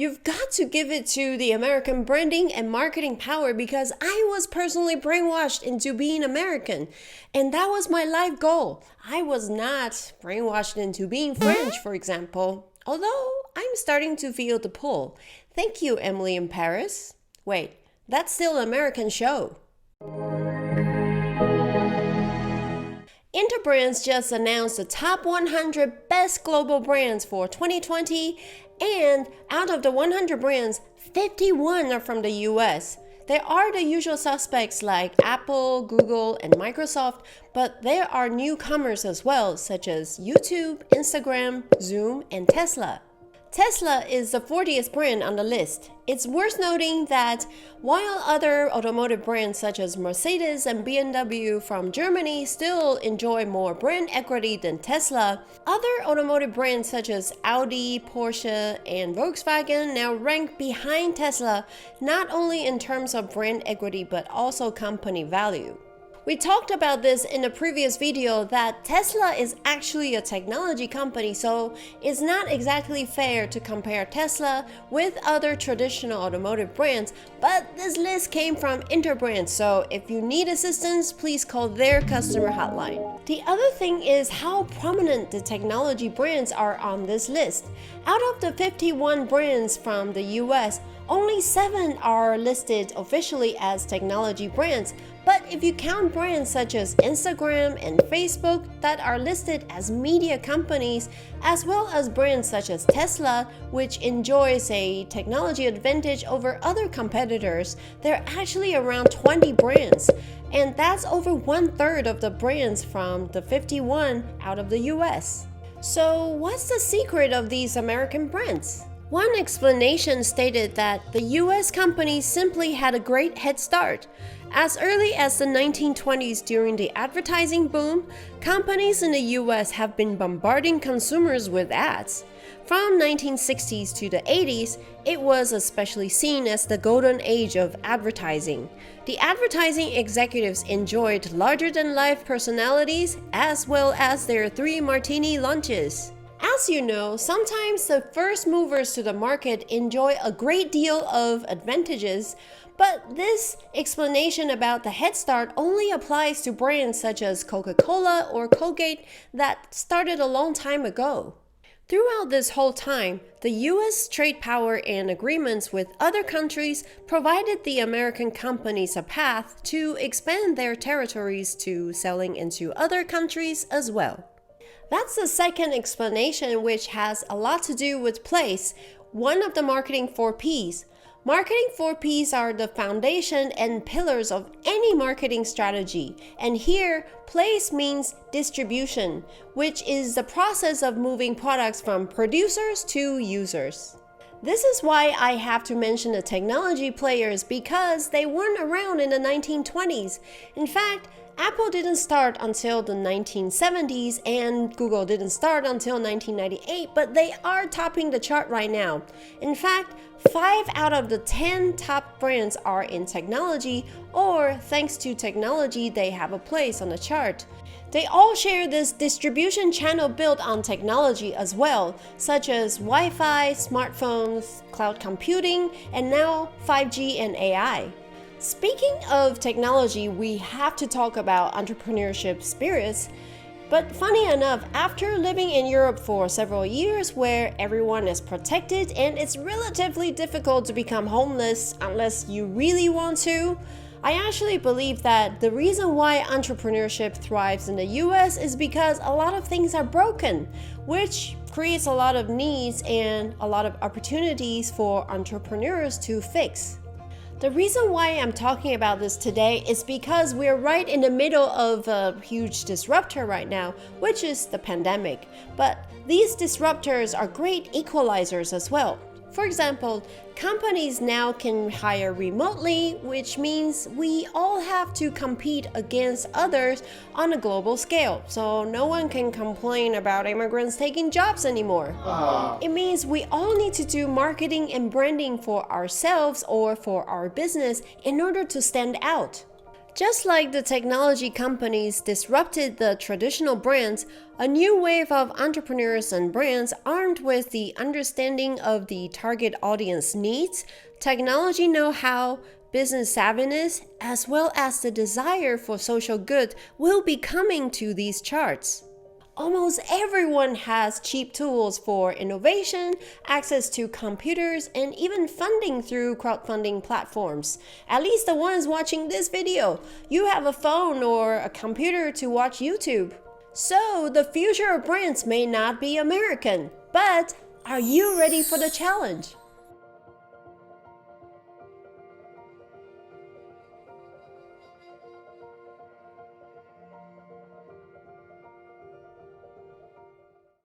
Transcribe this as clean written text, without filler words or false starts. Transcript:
You've got to give it to the American branding and marketing power because I was personally brainwashed into being American. And that was my life goal. I was not brainwashed into being French, for example. Although I'm starting to feel the pull. Thank you, Emily in Paris. Wait, that's still an American show. Interbrands just announced the top 100 best global brands for 2020, and out of the 100 brands, 51 are from the US. There are the usual suspects like Apple, Google, and Microsoft, but there are newcomers as well, such as YouTube, Instagram, Zoom, and Tesla. Tesla is the 40th brand on the list. It's worth noting that while other automotive brands such as Mercedes and BMW from Germany still enjoy more brand equity than Tesla, other automotive brands such as Audi, Porsche, and Volkswagen now rank behind Tesla not only in terms of brand equity but also company value. We talked about this in a previous video that Tesla is actually a technology company, so it's not exactly fair to compare Tesla with other traditional automotive brands, but this list came from Interbrands, so if you need assistance, please call their customer hotline. The other thing is how prominent the technology brands are on this list. Out of the 51 brands from the US, only 7 are listed officially as technology brands, but if you count brands such as Instagram and Facebook that are listed as media companies, as well as brands such as Tesla, which enjoys a technology advantage over other competitors, there are actually around 20 brands, and that's over 1/3 of the brands from the 51 out of the US. So what's the secret of these American brands? One explanation stated that the US companies simply had a great head start. As early as the 1920s during the advertising boom, companies in the US have been bombarding consumers with ads. From 1960s to the 80s, it was especially seen as the golden age of advertising. The advertising executives enjoyed larger-than-life personalities as well as their 3 martini lunches. As you know, sometimes the first movers to the market enjoy a great deal of advantages, but this explanation about the head start only applies to brands such as Coca-Cola or Colgate that started a long time ago. Throughout this whole time, the US trade power and agreements with other countries provided the American companies a path to expand their territories to selling into other countries as well. That's the second explanation, which has a lot to do with place, one of the marketing 4 Ps. Marketing 4 Ps are the foundation and pillars of any marketing strategy, and here, place means distribution, which is the process of moving products from producers to users. This is why I have to mention the technology players because they weren't around in the 1920s. In fact, Apple didn't start until the 1970s and Google didn't start until 1998, but they are topping the chart right now. In fact, 5 out of the 10 top brands are in technology, or thanks to technology, they have a place on the chart. They all share this distribution channel built on technology as well, such as Wi-Fi, smartphones, cloud computing, and now 5G and AI. Speaking of technology, we have to talk about entrepreneurship spirits. But funny enough, after living in Europe for several years where everyone is protected and it's relatively difficult to become homeless unless you really want to, I actually believe that the reason why entrepreneurship thrives in the US is because a lot of things are broken, which creates a lot of needs and a lot of opportunities for entrepreneurs to fix. The reason why I'm talking about this today is because we're right in the middle of a huge disruptor right now, which is the pandemic. But these disruptors are great equalizers as well. For example, companies now can hire remotely, which means we all have to compete against others on a global scale. So no one can complain about immigrants taking jobs anymore. It means we all need to do marketing and branding for ourselves or for our business in order to stand out. Just like the technology companies disrupted the traditional brands, a new wave of entrepreneurs and brands armed with the understanding of the target audience needs, technology know-how, business savviness, as well as the desire for social good will be coming to these charts. Almost everyone has cheap tools for innovation, access to computers, and even funding through crowdfunding platforms. At least the ones watching this video. You have a phone or a computer to watch YouTube. So, the future of brands may not be American, but are you ready for the challenge?